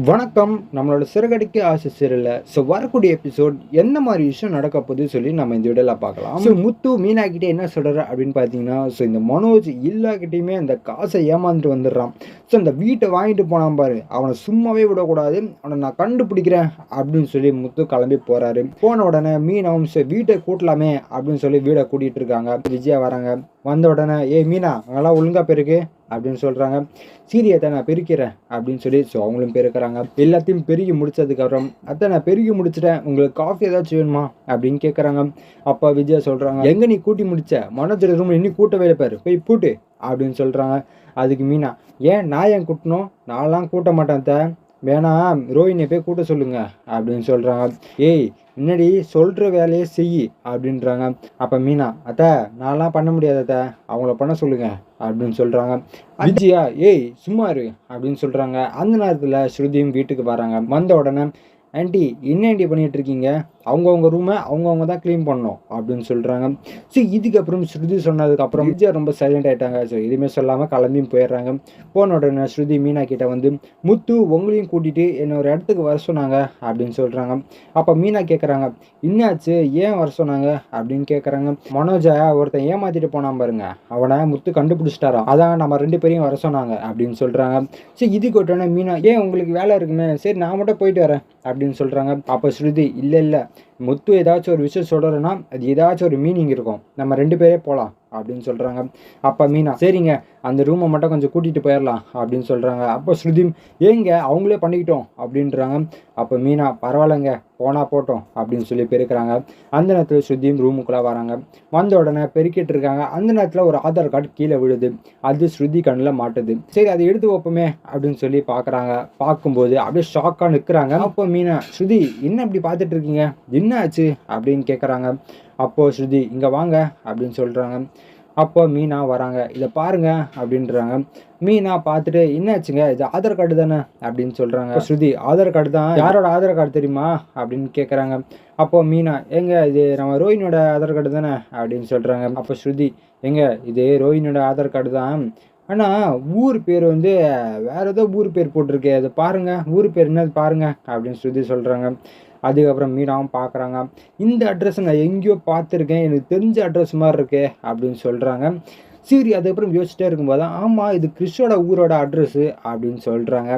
வணக்கம். நம்மளோட சிறகடிக்க ஆசை சீரியல்ல வரக்கூடிய எபிசோட் எந்த மாதிரி விஷயம் நடக்க போகுது சொல்லி நம்ம இந்த வீடியோல பார்க்கலாம். முத்து மீனா கிட்ட என்ன சொல்றாரு அப்படின்னு பார்த்தீங்கன்னா, இந்த மனோஜ் எல்லார்கிட்டயுமே அந்த காசை ஏமாந்துட்டு வந்துடுறான். இந்த வீட்டை வாங்கிட்டு போனான் பாரு, அவனை சும்மாவே விடக்கூடாது, அவனை நான் கண்டுபிடிக்கிறேன் அப்படின்னு சொல்லி முத்து கிளம்பி போறாரு. போன உடனே மீனாவும் வீட்டை கூட்டலாமே அப்படின்னு சொல்லி வீடை கூட்டிட்டு இருக்காங்க. விஜயா வராங்க. வந்த உடனே மீனா அங்கெல்லாம் ஒழுங்கா பெருக்கு அப்படின்னு சொல்றாங்க. சீரியத்தை நான் பெருக்கிறேன் அப்படின்னு சொல்லி அவங்களும் பெருக்கிறாங்க. எல்லாத்தையும் பெருகி முடிச்சதுக்கப்புறம் அத்தை நான் பெருகி முடிச்சிட்டேன், உங்களுக்கு காஃபி ஏதாச்சும் வேணுமா அப்படின்னு கேட்குறாங்க. அப்பா விஜயா சொல்றாங்க, எங்க நீ கூட்டி முடிச்ச மனோஜர் ரூம் இன்னும் கூட்டவே பாரு, போய் பூட்டு அப்படின்னு சொல்றாங்க. அதுக்கு மீனா, நான் ஏன் கூட்டணும், நான்லாம் கூட்ட மாட்டேன் அத்தை, வேணாம் ரோஹினியை போய் கூட்ட சொல்லுங்க அப்படின்னு சொல்றாங்க. முன்னாடி சொல்கிற வேலையை செய் அப்படின்றாங்க. அப்போ மீனா, அத்தை நான்லாம் பண்ண முடியாது அத்தை, அவங்கள பண்ண சொல்லுங்க அப்படின்னு சொல்கிறாங்க. விஜயா சும்மா இரு அப்படின்னு சொல்கிறாங்க. அந்த நேரத்தில் ஸ்ருதியும் வீட்டுக்கு வராங்க. வந்த உடனே, ஆண்டி என்ன ஆண்டி பண்ணிகிட்டு இருக்கீங்க, அவங்கவுங்க ரூமை அவங்கவுங்க தான் க்ளீன் பண்ணணும் அப்படின்னு சொல்கிறாங்க. இதுக்கப்புறம் ஸ்ருதி சொன்னதுக்கப்புறம் விஜயா ரொம்ப சைலண்ட் ஆகிட்டாங்க. எதுவுமே சொல்லாமல் கிளம்பியும் போயிடுறாங்க. போன உடனே ஸ்ருதி மீனா கிட்ட வந்து, முத்து உங்களையும் கூட்டிகிட்டு என்ன ஒரு இடத்துக்கு வர சொன்னாங்க அப்படின்னு சொல்கிறாங்க. அப்போ மீனா கேட்குறாங்க, என்னாச்சு, ஏன் வர சொன்னாங்க அப்படின்னு கேட்குறாங்க. மனோஜை ஒருத்தன் ஏமாற்றிட்டு போனான் பாருங்க, அவனை முத்து கண்டுபிடிச்சிட்டாரா, அதான் நம்ம 2 பேரையும் வர சொன்னாங்க அப்படின்னு சொல்கிறாங்க. இதுக்கு விட்டோன்னே மீனா, உங்களுக்கு வேலை இருக்குமே, சரி நான் மட்டும் போயிட்டு வரேன் அப்படின்னு சொல்கிறாங்க. அப்போ ஸ்ருதி, இல்லை முத்து ஏதாச்சும் ஒரு விஷயம் சொல்கிறேன்னா அது ஏதாச்சும் ஒரு மீனிங் இருக்கும், நம்ம 2 பேரே போகலாம் அப்படின்னு சொல்கிறாங்க. அப்போ மீனா, சரிங்க அந்த ரூமை மட்டும் கொஞ்சம் கூட்டிகிட்டு போயிடலாம் அப்படின்னு சொல்கிறாங்க. அப்போ ஸ்ருதிம், அவங்களே பண்ணிக்கிட்டோம் அப்படின்றாங்க. அப்போ மீனா, பரவாயில்லைங்க போனால் போட்டோம் அப்படின்னு சொல்லி பெருக்கிறாங்க. அந்த நேரத்தில் ஸ்ருதியும் ரூமுக்குள்ளே வராங்க. வந்த உடனே பெருக்கிட்டு இருக்காங்க. அந்த நேரத்தில் ஒரு ஆதார் கார்டு கீழே விழுது. அது ஸ்ருதி கண்ணில் மாட்டுது. சரி அதை எடுத்து வைப்போமே அப்படின்னு சொல்லி பார்க்குறாங்க. பார்க்கும்போது அப்படியே ஷாக்காக நிற்கிறாங்க. அப்போ மீனா, ஸ்ருதி என்ன இப்படி பார்த்துட்டு இருக்கீங்க, என்ன ஆச்சு அப்படின்னு கேட்குறாங்க. அப்போது ஸ்ருதி, இங்கே வாங்க அப்படின்னு சொல்கிறாங்க. அப்போ மீனா வராங்க. இதை பாருங்க அப்படின்றாங்க. மீனா பார்த்துட்டு, என்னாச்சுங்க, இது ஆதார் கார்டு தானே அப்படின்னு சொல்கிறாங்க. ஸ்ருதி, ஆதார் கார்டு தான், யாரோட ஆதார் கார்டு தெரியுமா அப்படின்னு கேட்குறாங்க. அப்போ மீனா, இது நம்ம ரோஹினியோட ஆதார் கார்டு தானே அப்படின்னு சொல்கிறாங்க. அப்போ ஸ்ருதி, இது ரோஹினியோட ஆதார் கார்டு தான், ஆனால் ஊர் பேர் வந்து வேறு ஏதோ ஊர் பேர் போட்டிருக்கு, அதை பாருங்கள், ஊர் பேர் என்னது பாருங்க அப்படின்னு ஸ்ருதி சொல்கிறாங்க. அதுக்கப்புறம் மீனாவும் பார்க்குறாங்க. இந்த அட்ரஸ் நான் எங்கேயோ பார்த்துருக்கேன், எனக்கு தெரிஞ்ச அட்ரஸ் மாதிரி இருக்கே அப்படின்னு சொல்கிறாங்க. சரி அதுக்கப்புறம் யோசிச்சிட்டே இருக்கும்போது தான், ஆமாம் இது கிறிஷோட ஊரோட அட்ரஸ்ஸு அப்படின்னு சொல்கிறாங்க.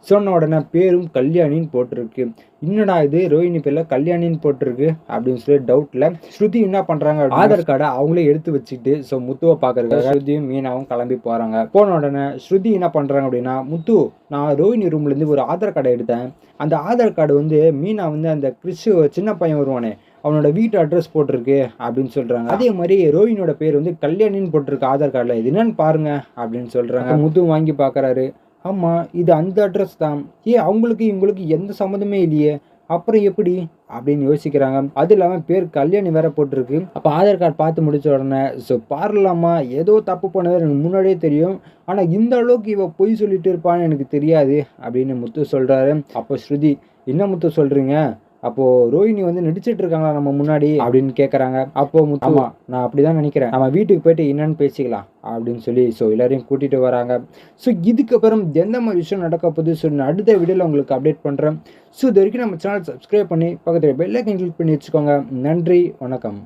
சொன்ன உடனே பேரும் கல்யாணின்னு போட்டிருக்கு. என்னடா இது ரோஹினி பேரில் கல்யாணின்னு போட்டிருக்கு அப்படின்னு சொல்லி டவுட்டில் ஸ்ருதி என்ன பண்ணுறாங்க, ஆதார் கார்டை அவங்களே எடுத்து வச்சுக்கிட்டு முத்துவை பார்க்கறதுக்காக ஸ்ருதியும் மீனாவும் கிளம்பி போகிறாங்க. போன உடனே ஸ்ருதி என்ன பண்ணுறாங்க அப்படின்னா, முத்து நான் ரோஹினி ரூம்லேருந்து ஒரு ஆதார் கார்டை எடுத்தேன், அந்த ஆதார் கார்டு வந்து மீனா வந்து அந்த கிறிஷ் சின்ன பையன் வருவானே அவனோட வீட்டு அட்ரஸ் போட்டிருக்கு அப்படின்னு சொல்கிறாங்க. அதே மாதிரி ரோஹினியோட பேர் வந்து கல்யாணின்னு போட்டிருக்கு ஆதார் கார்டில், இது என்னன்னு பாருங்க அப்படின்னு சொல்கிறாங்க. முத்து வாங்கி பார்க்குறாரு. ஆமாம் இது அந்த அட்ரஸ் தான், அவங்களுக்கு இவங்களுக்கு எந்த சம்மந்தமே இல்லையே, அப்புறம் எப்படி அப்படின்னு யோசிக்கிறாங்க. அது இல்லாமல் பேர் கல்யாணி வேற போட்டிருக்கு. அப்போ ஆதார் கார்டு பார்த்து முடிச்ச உடனே பாரலாமா ஏதோ தப்பு பண்ணது எனக்கு முன்னாடியே தெரியும், ஆனால் இந்த அளவுக்கு இவ பொய் சொல்லிட்டு இருப்பான்னு எனக்கு தெரியாது அப்படின்னு முத்து சொல்கிறாரு. அப்போ ஸ்ருதி, என்ன முத்து சொல்கிறீங்க, அப்போது ரோஹினி வந்து நடிச்சிட்டு இருக்காங்களா நம்ம முன்னாடி அப்படின்னு கேட்குறாங்க. அப்போது முத்து, நான் அப்படி தான் நினைக்கிறேன், நம்ம வீட்டுக்கு போயிட்டு என்னன்னு பேசிக்கலாம் அப்படின்னு சொல்லி எல்லாரையும் கூட்டிகிட்டு வராங்க. இதுக்கப்புறம் எந்த மாதிரி விஷயம் நடக்க போகுது அடுத்த வீடியோவில் உங்களுக்கு அப்டேட் பண்ணுறேன். இது வரைக்கும் நம்ம சேனல் சப்ஸ்கிரைப் பண்ணி பக்கத்தில் பெல் ஐக்கன் கிளிக் பண்ணி வச்சுக்கோங்க. நன்றி, வணக்கம்.